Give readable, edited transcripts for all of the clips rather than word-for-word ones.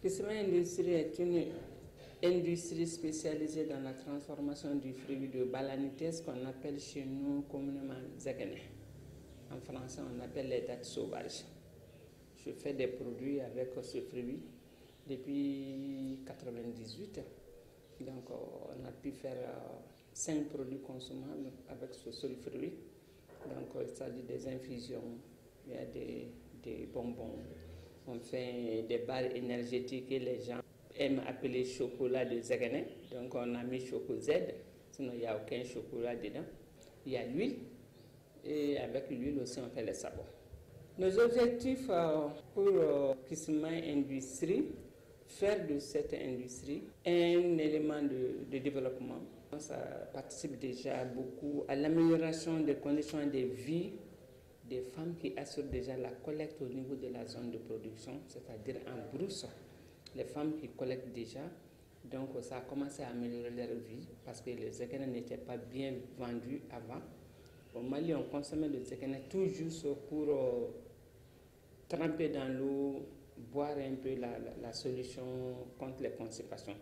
Kisima Industrie est une industrie spécialisée dans la transformation du fruit de bananites qu'on appelle chez nous communément Zegene. En français, on appelle les dattes sauvages. Je fais des produits avec ce fruit depuis 1998. Donc, on a pu faire 5 produits consommables avec ce seul fruit. Donc, il s'agit des infusions, il y a des bonbons. On fait des barres énergétiques que les gens aiment appeler chocolat de Zegene. Donc, on a mis Choco Z, sinon il n'y a aucun chocolat dedans. Il y a l'huile, et avec l'huile aussi, on fait les savons. Nos objectifs pour Kisima Industrie, faire de cette industrie un élément de développement. Ça participe déjà beaucoup à l'amélioration des conditions de vie des femmes qui assurent déjà la collecte au niveau de la zone de production, c'est-à-dire en brousse. Les femmes qui collectent déjà, donc ça a commencé à améliorer leur vie parce que les Zegene n'étaient pas bien vendus avant. Au Mali, on consommait le Zegene tout juste pour tremper dans l'eau, boire un peu la solution contre les constipations.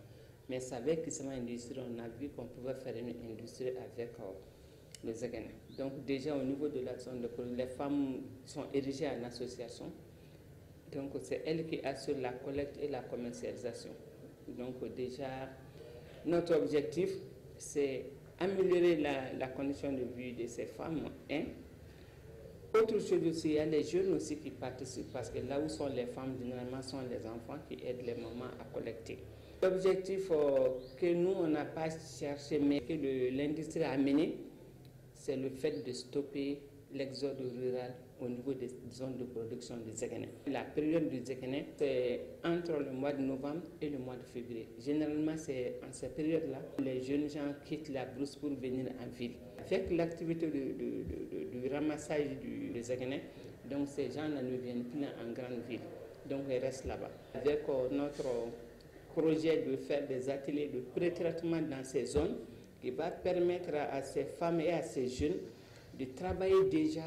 Mais avec Kisima Industrie, on a vu qu'on pouvait faire une industrie avec le Zegene. Donc déjà au niveau de la zone de production, les femmes sont érigées en association. Donc c'est elles qui assurent la collecte et la commercialisation. Donc déjà, notre objectif, c'est améliorer la condition de vie de ces femmes. Hein. Autre chose aussi, il y a les jeunes aussi qui participent parce que là où sont les femmes, généralement, sont les enfants qui aident les mamans à collecter. L'objectif que nous, on n'a pas cherché, mais que l'industrie a mené, c'est le fait de stopper l'exode rural au niveau des zones de production de Zegene. La période de Zegene, c'est entre le mois de novembre et le mois de février. Généralement, c'est en cette période-là que les jeunes gens quittent la brousse pour venir en ville. Avec l'activité du ramassage du Zegene, donc ces gens-là ne viennent plus en grande ville. Donc ils restent là-bas. Avec notre projet de faire des ateliers de pré-traitement dans ces zones, qui va permettre à ces femmes et à ces jeunes de travailler déjà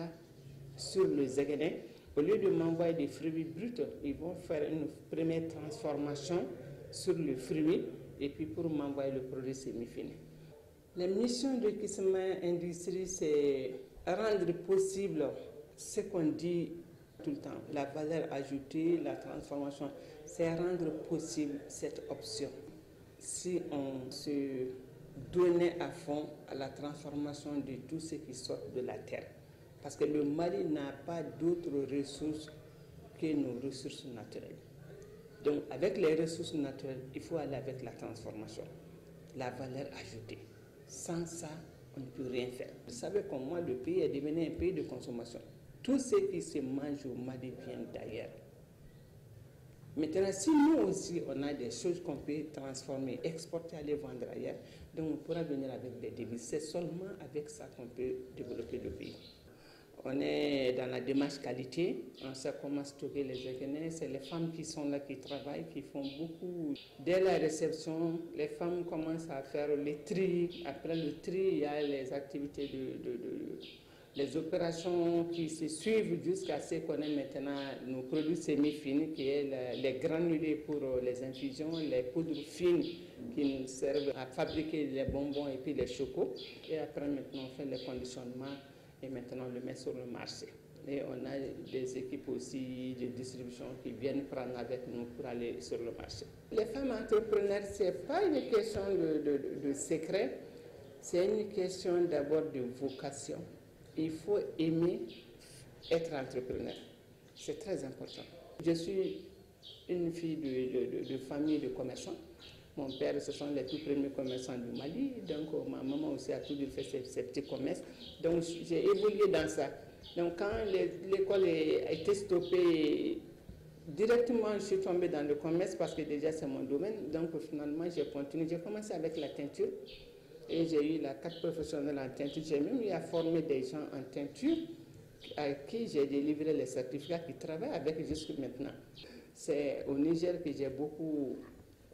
sur le Zegene. Au lieu de m'envoyer des fruits bruts, ils vont faire une première transformation sur le fruit et puis pour m'envoyer le produit semi-fini. La mission de Kisima Industrie, c'est rendre possible ce qu'on dit tout le temps, la valeur ajoutée, la transformation, c'est rendre possible cette option. Si on se donnait à fond à la transformation de tout ce qui sort de la terre. Parce que le Mali n'a pas d'autres ressources que nos ressources naturelles. Donc avec les ressources naturelles, il faut aller avec la transformation, la valeur ajoutée. Sans ça, on ne peut rien faire. Vous savez comme moi, le pays est devenu un pays de consommation. Tout ce qui se mange au Mali vient d'ailleurs. Maintenant, si nous aussi, on a des choses qu'on peut transformer, exporter, aller vendre ailleurs, donc on pourra venir avec des devises. C'est seulement avec ça qu'on peut développer le pays. On est dans la démarche qualité, on sait comment stocker les Zegene. C'est les femmes qui sont là, qui travaillent, qui font beaucoup. Dès la réception, les femmes commencent à faire le tri. Après le tri, il y a les activités les opérations qui se suivent jusqu'à ce qu'on ait maintenant nos produits semi-finis, qui est les granulés pour les infusions, les poudres fines qui nous servent à fabriquer les bonbons et puis les chocos. Et après, maintenant, on fait le conditionnement et maintenant on le met sur le marché. Et on a des équipes aussi de distribution qui viennent prendre avec nous pour aller sur le marché. Les femmes entrepreneurs, ce n'est pas une question de secret, c'est une question d'abord de vocation. Il faut aimer être entrepreneur. C'est très important. Je suis une fille de famille de commerçants. Mon père, ce sont les tout premiers commerçants du Mali. Donc, ma maman aussi a toujours fait ses petits commerces. Donc, j'ai évolué dans ça. Donc, quand l'école a été stoppée, directement, je suis tombée dans le commerce parce que déjà, c'est mon domaine. Donc, finalement, j'ai continué. J'ai commencé avec la teinture. Et j'ai eu la carte professionnelle en teinture. J'ai même eu à former des gens en teinture à qui j'ai délivré les certificats qui travaillent avec jusqu'à maintenant. C'est au Niger que j'ai beaucoup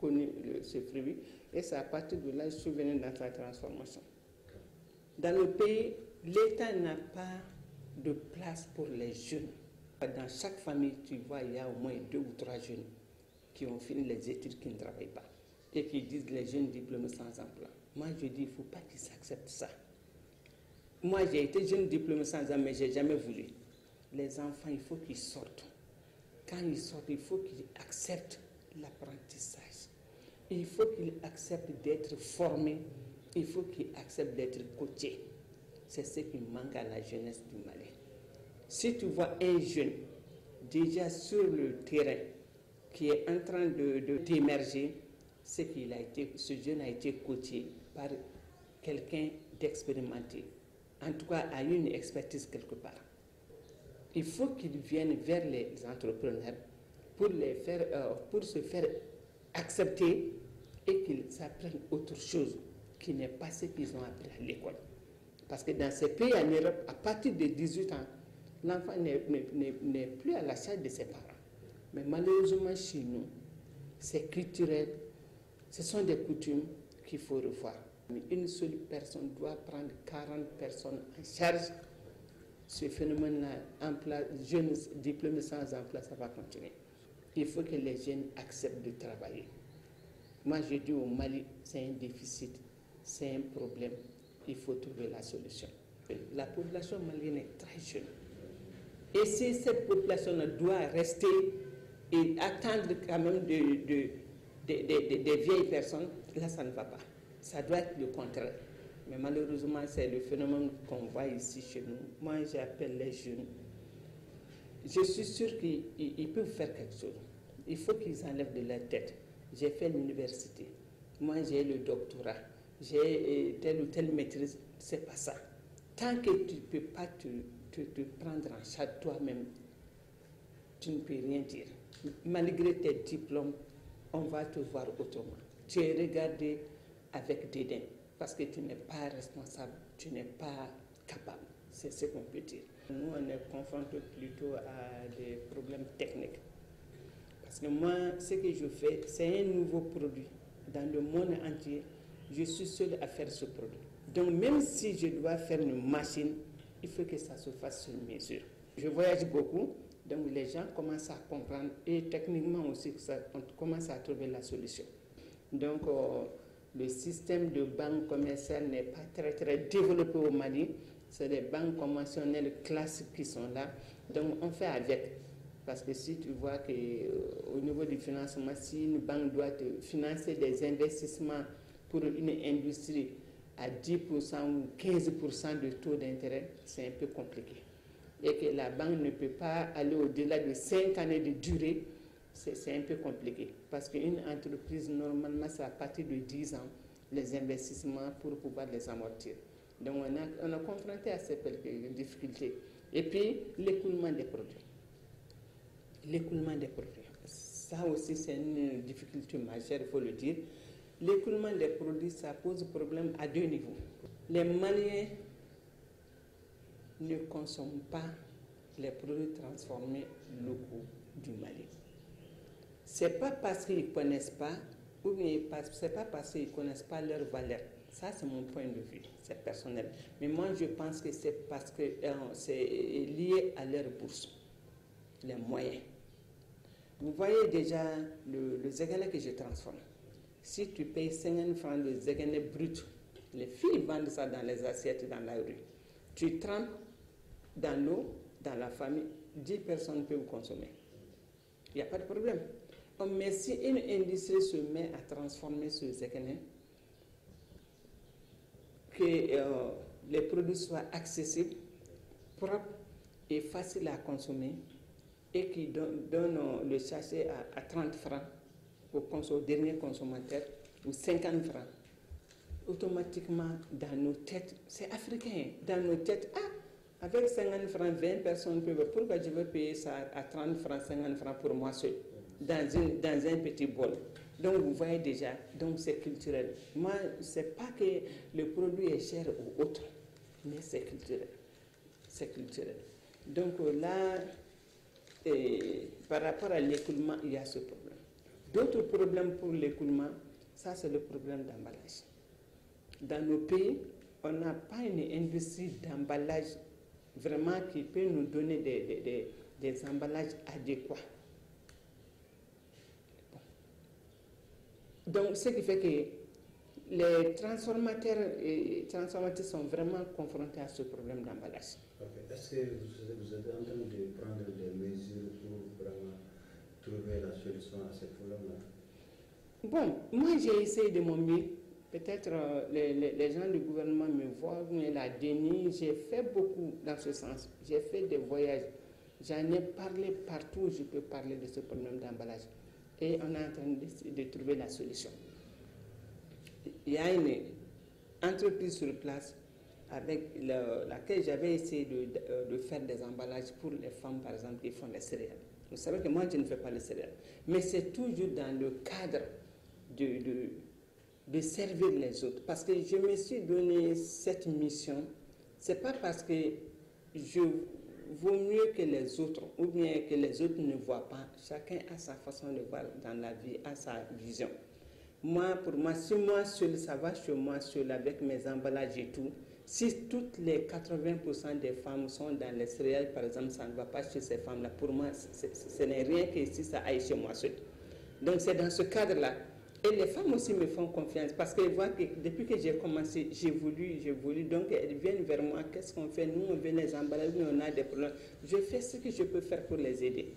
connu ce fruit et c'est à partir de là que je suis venue dans la transformation. Dans le pays, l'État n'a pas de place pour les jeunes. Dans chaque famille, tu vois, il y a au moins 2 ou 3 jeunes qui ont fini les études, qui ne travaillent pas, et qui disent les jeunes diplômés sans emploi. Moi, je dis, il ne faut pas qu'ils acceptent ça. Moi, j'ai été jeune diplômé sans emploi, mais je n'ai jamais voulu. Les enfants, il faut qu'ils sortent. Quand ils sortent, il faut qu'ils acceptent l'apprentissage. Il faut qu'ils acceptent d'être formés. Il faut qu'ils acceptent d'être coachés. C'est ce qui manque à la jeunesse du Mali. Si tu vois un jeune déjà sur le terrain qui est en train d'émerger, c'est ce jeune a été coaché par quelqu'un d'expérimenté. En tout cas, a eu une expertise quelque part. Il faut qu'ils viennent vers les entrepreneurs pour se faire accepter et qu'ils apprennent autre chose qui n'est pas ce qu'ils ont appris à l'école. Parce que dans ces pays en Europe, à partir de 18 ans, l'enfant n'est plus à la charge de ses parents. Mais malheureusement, chez nous, c'est culturel. Ce sont des coutumes qu'il faut revoir. Une seule personne doit prendre 40 personnes en charge. Ce phénomène-là, jeunes diplômés sans emploi, ça va continuer. Il faut que les jeunes acceptent de travailler. Moi, je dis au Mali, c'est un déficit, c'est un problème. Il faut trouver la solution. La population malienne est très jeune. Et si cette population doit rester et attendre quand même des vieilles personnes, là, ça ne va pas. Ça doit être le contraire. Mais malheureusement, c'est le phénomène qu'on voit ici chez nous. Moi, j'appelle les jeunes. Je suis sûre qu'ils peuvent faire quelque chose. Il faut qu'ils enlèvent de leur tête. J'ai fait l'université. Moi, j'ai le doctorat. J'ai telle ou telle maîtrise. C'est pas ça. Tant que tu ne peux pas te prendre en charge toi-même, tu ne peux rien dire. Malgré tes diplômes, on va te voir autrement. Tu es regardé avec dédain parce que tu n'es pas responsable, tu n'es pas capable. C'est ce qu'on peut dire. Nous, on est confrontés plutôt à des problèmes techniques. Parce que moi, ce que je fais, c'est un nouveau produit. Dans le monde entier, je suis seul à faire ce produit. Donc, même si je dois faire une machine, il faut que ça se fasse sur mesure. Je voyage beaucoup, donc les gens commencent à comprendre et techniquement aussi, on commence à trouver la solution. Donc, le système de banque commerciale n'est pas très développé au Mali. C'est les banques conventionnelles classiques qui sont là. Donc, on fait avec. Parce que si tu vois qu'au niveau du financement, si une banque doit te financer des investissements pour une industrie à 10% ou 15% de taux d'intérêt, c'est un peu compliqué. Et que la banque ne peut pas aller au-delà de 5 années de durée, c'est un peu compliqué. Parce qu'une entreprise, normalement, c'est à partir de 10 ans, les investissements pour pouvoir les amortir. Donc, on a confronté à ces difficultés. Et puis, l'écoulement des produits. L'écoulement des produits. Ça aussi, c'est une difficulté majeure, il faut le dire. L'écoulement des produits, ça pose problème à deux niveaux. Les Maliens ne consomment pas les produits transformés locaux du Mali. Ce n'est pas parce qu'ils ne connaissent pas, ou bien ce n'est pas parce qu'ils ne connaissent pas leur valeur. Ça, c'est mon point de vue, c'est personnel. Mais moi, je pense que c'est parce que c'est lié à leur bourse, les moyens. Vous voyez déjà le zégané que je transforme. Si tu payes 50 francs de zégané brut, les filles vendent ça dans les assiettes dans la rue. Tu trempes dans l'eau, dans la famille, 10 personnes peuvent consommer. Il n'y a pas de problème. Mais si une industrie se met à transformer ce zégané, que les produits soient accessibles, propres et faciles à consommer, et qui donne le sachet à 30 francs au dernier consommateur, ou 50 francs, automatiquement, dans nos têtes, c'est africain, dans nos têtes, avec 50 francs, 20 personnes peuvent, pourquoi je veux payer ça à 30 francs, 50 francs pour moi seul, dans un petit bol. Donc, vous voyez déjà, donc c'est culturel. Moi, ce n'est pas que le produit est cher ou autre, mais c'est culturel. C'est culturel. Donc là, par rapport à l'écoulement, il y a ce problème. D'autres problèmes pour l'écoulement, ça c'est le problème d'emballage. Dans nos pays, on n'a pas une industrie d'emballage vraiment qui peut nous donner des emballages adéquats. Bon. Donc, ce qui fait que les transformateurs et transformatrices sont vraiment confrontés à ce problème d'emballage. Okay. Est-ce que vous êtes en train de prendre des mesures pour vraiment trouver la solution à ce problème-là? Bon, moi j'ai essayé de mon mieux. Peut-être les gens du gouvernement me voient, mais la DENI, j'ai fait beaucoup dans ce sens. J'ai fait des voyages. J'en ai parlé partout où je peux parler de ce problème d'emballage. Et on est en train de trouver la solution. Il y a une entreprise sur place avec laquelle j'avais essayé de faire des emballages pour les femmes, par exemple, qui font les céréales. Vous savez que moi, je ne fais pas les céréales. Mais c'est toujours dans le cadre de servir les autres. Parce que je me suis donné cette mission. Ce n'est pas parce que je vaux mieux que les autres ou bien que les autres ne voient pas. Chacun a sa façon de voir dans la vie, a sa vision. Moi, pour moi, si moi seul, ça va chez moi seul avec mes emballages et tout. Si toutes les 80% des femmes sont dans les céréales, par exemple, ça ne va pas chez ces femmes-là. Pour moi, ce n'est rien que si ça aille chez moi seul. Donc, c'est dans ce cadre-là. Et les femmes aussi me font confiance parce qu'elles voient que depuis que j'ai commencé, j'évolue. Donc, elles viennent vers moi. Qu'est-ce qu'on fait? Nous, on veut les emballer, nous, on a des problèmes. Je fais ce que je peux faire pour les aider.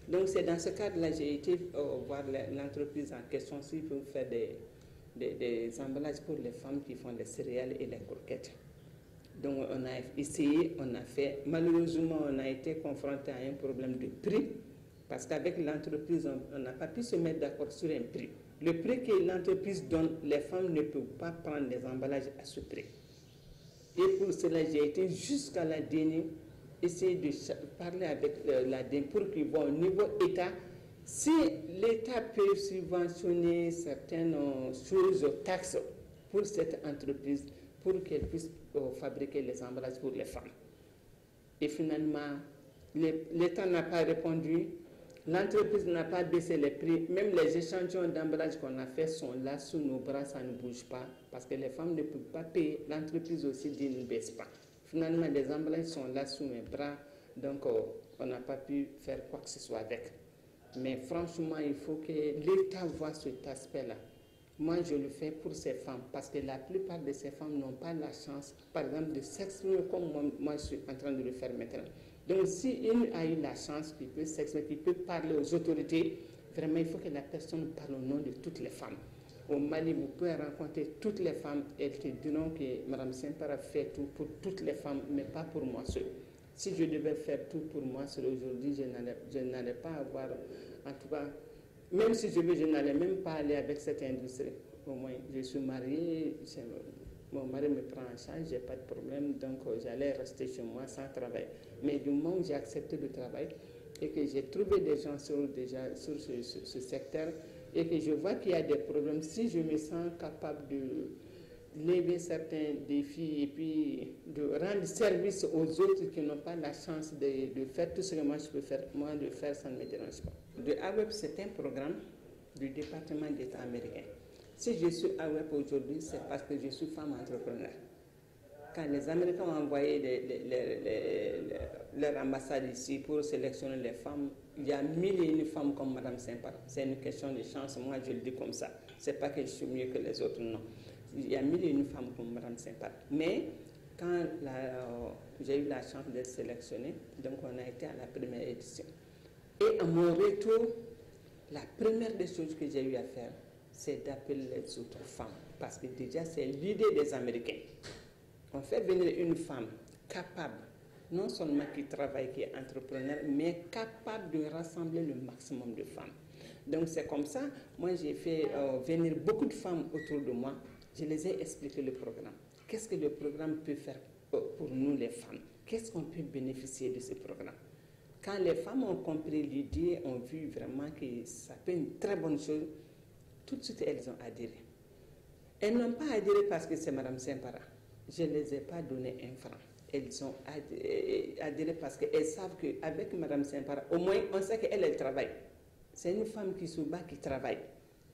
Donc, c'est dans ce cadre-là que j'ai été voir l'entreprise en question s'ils peuvent faire des emballages pour les femmes qui font les céréales et les croquettes. Donc, on a essayé, on a fait. Malheureusement, on a été confronté à un problème de prix parce qu'avec l'entreprise, on n'a pas pu se mettre d'accord sur un prix. Le prix que l'entreprise donne, les femmes ne peuvent pas prendre les emballages à ce prix. Et pour cela, j'ai été jusqu'à la DENI, essayer de parler avec la DENI pour qu'ils voient au niveau État, si l'État peut subventionner certaines choses, taxes pour cette entreprise, pour qu'elle puisse fabriquer les emballages pour les femmes. Et finalement, l'État n'a pas répondu. L'entreprise n'a pas baissé les prix. Même les échantillons d'emballage qu'on a fait sont là sous nos bras, ça ne bouge pas. Parce que les femmes ne peuvent pas payer. L'entreprise aussi dit ne baisse pas. Finalement, les emballages sont là sous mes bras. Donc, on n'a pas pu faire quoi que ce soit avec. Mais franchement, il faut que l'État voit cet aspect-là. Moi, je le fais pour ces femmes. Parce que la plupart de ces femmes n'ont pas la chance, par exemple, de s'exprimer comme moi, je suis en train de le faire maintenant. Donc, si une a eu la chance, qu'il peut s'exprimer, qu'il peut parler aux autorités, vraiment, il faut que la personne parle au nom de toutes les femmes. Au Mali, vous pouvez rencontrer toutes les femmes et elles te diront que Mme Simpara fait tout pour toutes les femmes, mais pas pour moi seule. Si je devais faire tout pour moi seule aujourd'hui, je n'allais pas avoir, en tout cas, même si je veux, je n'allais même pas aller avec cette industrie. Au moins, je suis mariée, mon mari me prend en charge, je n'ai pas de problème, donc j'allais rester chez moi sans travail. Mais du moment où j'ai accepté de travailler et que j'ai trouvé des gens sur ce secteur et que je vois qu'il y a des problèmes, si je me sens capable de lever certains défis et puis de rendre service aux autres qui n'ont pas la chance de faire tout ce que moi je peux faire, moi de faire, ça ne me dérange pas. Le AWEP, c'est un programme du département d'État américain. Si je suis AWEP aujourd'hui, c'est parce que je suis femme entrepreneur. Quand les Américains ont envoyé leur ambassade ici pour sélectionner les femmes, il y a 1001 femmes comme Mme Simpara. C'est une question de chance, moi je le dis comme ça. Ce n'est pas que je suis mieux que les autres, non. Il y a 1001 femmes comme Mme Simpara. Mais quand j'ai eu la chance d'être sélectionnée, donc on a été à la première édition. Et à mon retour, la première des choses que j'ai eu à faire, c'est d'appeler les autres femmes. Parce que déjà, c'est l'idée des Américains. On fait venir une femme capable, non seulement qui travaille, qui est entrepreneur, mais capable de rassembler le maximum de femmes. Donc c'est comme ça, moi j'ai fait venir beaucoup de femmes autour de moi. Je les ai expliqué le programme. Qu'est-ce que le programme peut faire pour nous les femmes? Qu'est-ce qu'on peut bénéficier de ce programme? Quand les femmes ont compris l'idée, ont vu vraiment que ça peut être une très bonne chose, tout de suite elles ont adhéré. Elles n'ont pas adhéré parce que c'est Mme Simpara. Je ne les ai pas donné un franc. Elles ont adhéré parce qu'elles savent qu'avec Mme Simpara, au moins on sait qu'elle travaille. C'est une femme qui se bat, qui travaille.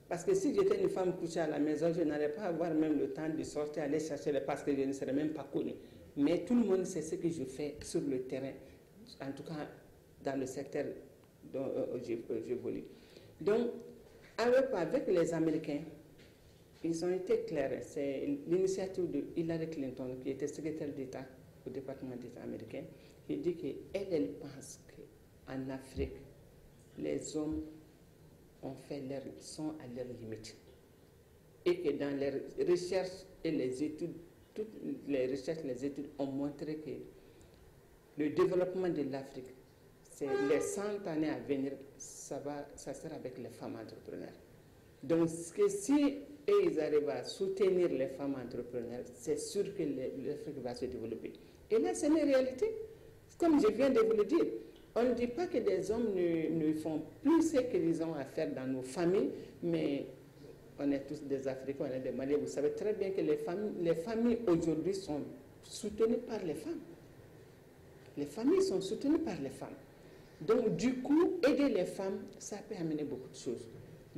Parce que si j'étais une femme couchée à la maison, je n'allais pas avoir même le temps de sortir, aller chercher les parce que je ne serais même pas connue. Mais tout le monde sait ce que je fais sur le terrain, en tout cas dans le secteur dont j'évolue. Donc, avec les Américains, Ils ont été clairs. C'est l'initiative de Hillary Clinton, qui était secrétaire d'État au département d'État américain, qui dit qu'elle pense qu'en Afrique, les hommes sont à leur limite. Et que dans les recherches et les études, toutes les recherches et les études ont montré que le développement de l'Afrique, c'est les 100 années à venir, ça sera avec les femmes entrepreneurs. Donc, si ils arrivent à soutenir les femmes entrepreneurs, c'est sûr que l'Afrique va se développer. Et là, c'est une réalité. Comme je viens de vous le dire, on ne dit pas que les hommes ne font plus ce qu'ils ont à faire dans nos familles, mais on est tous des Africains, on est des Maliens. Vous savez très bien que les familles aujourd'hui sont soutenues par les femmes. Les familles sont soutenues par les femmes. Donc, du coup, aider les femmes, ça peut amener beaucoup de choses.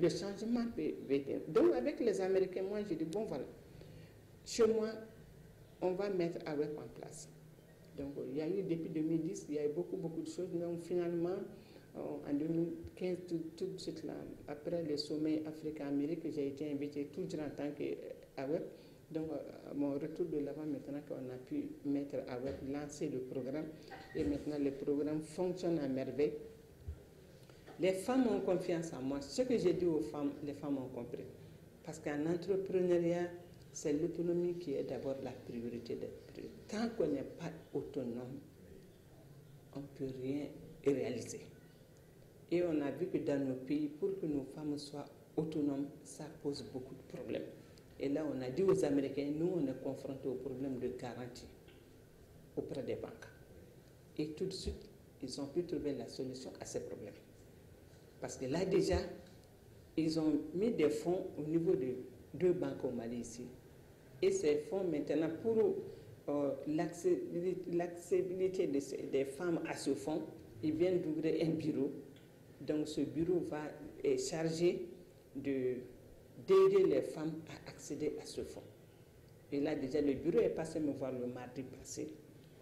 Le changement peut aider. Donc, avec les Américains, moi, je dis, bon, voilà. Chez moi, on va mettre AWEP en place. Donc, il y a eu, depuis 2010, il y a eu beaucoup de choses. Donc, finalement, en 2015, tout de suite, là, après le sommet Afrique-Amérique, j'ai été invité toujours en tant qu'AWEP. Donc, à mon retour de là-bas, maintenant qu'on a pu mettre AWEP, lancer le programme, et maintenant le programme fonctionne à merveille. Les femmes ont confiance en moi. Ce que j'ai dit aux femmes, les femmes ont compris. Parce qu'en entrepreneuriat, c'est l'autonomie qui est d'abord la priorité des priorités. Tant qu'on n'est pas autonome, on ne peut rien réaliser. Et on a vu que dans nos pays, pour que nos femmes soient autonomes, ça pose beaucoup de problèmes. Et là, on a dit aux Américains, nous, on est confrontés au problème de garantie auprès des banques. Et tout de suite, ils ont pu trouver la solution à ces problèmes. Parce que là, déjà, ils ont mis des fonds au niveau de 2 banques au Mali ici. Et ces fonds, maintenant, pour l'accessibilité des femmes à ce fonds, ils viennent d'ouvrir un bureau. Donc, ce bureau est chargé d'aider les femmes à accéder à ce fonds. Et là, déjà, le bureau est passé me voir le mardi passé.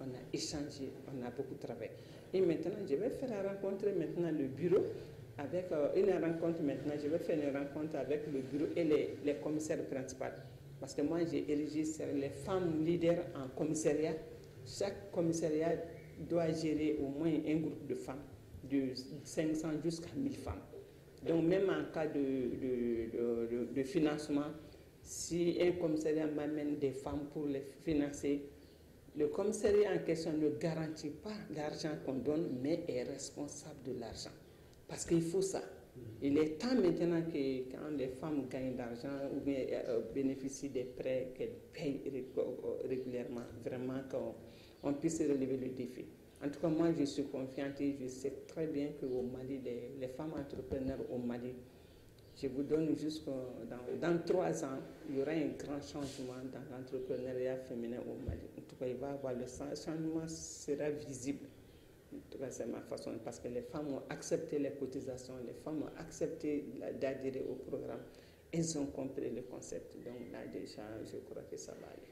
On a échangé, on a beaucoup travaillé. Et maintenant, je vais faire rencontrer maintenant le bureau avec je vais faire une rencontre avec le bureau et les commissaires principaux. Parce que moi, j'ai érigé les femmes leaders en commissariat. Chaque commissariat doit gérer au moins un groupe de femmes, de 500 jusqu'à 1000 femmes. Donc, même en cas de financement, si un commissariat m'amène des femmes pour les financer, le commissariat en question ne garantit pas l'argent qu'on donne, mais est responsable de l'argent. Parce qu'il faut ça. Il est temps maintenant que quand les femmes gagnent d'argent ou bien bénéficient des prêts, qu'elles payent régulièrement, vraiment qu'on puisse relever le défi. En tout cas, moi, je suis confiante et je sais très bien qu'au Mali, les femmes entrepreneurs au Mali, je vous donne dans 3 ans, il y aura un grand changement dans l'entrepreneuriat féminin au Mali. En tout cas, il va y avoir le changement sera visible. En tout cas, c'est ma façon, parce que les femmes ont accepté les cotisations, les femmes ont accepté d'adhérer au programme. Elles ont compris le concept. Donc là, déjà, je crois que ça va aller.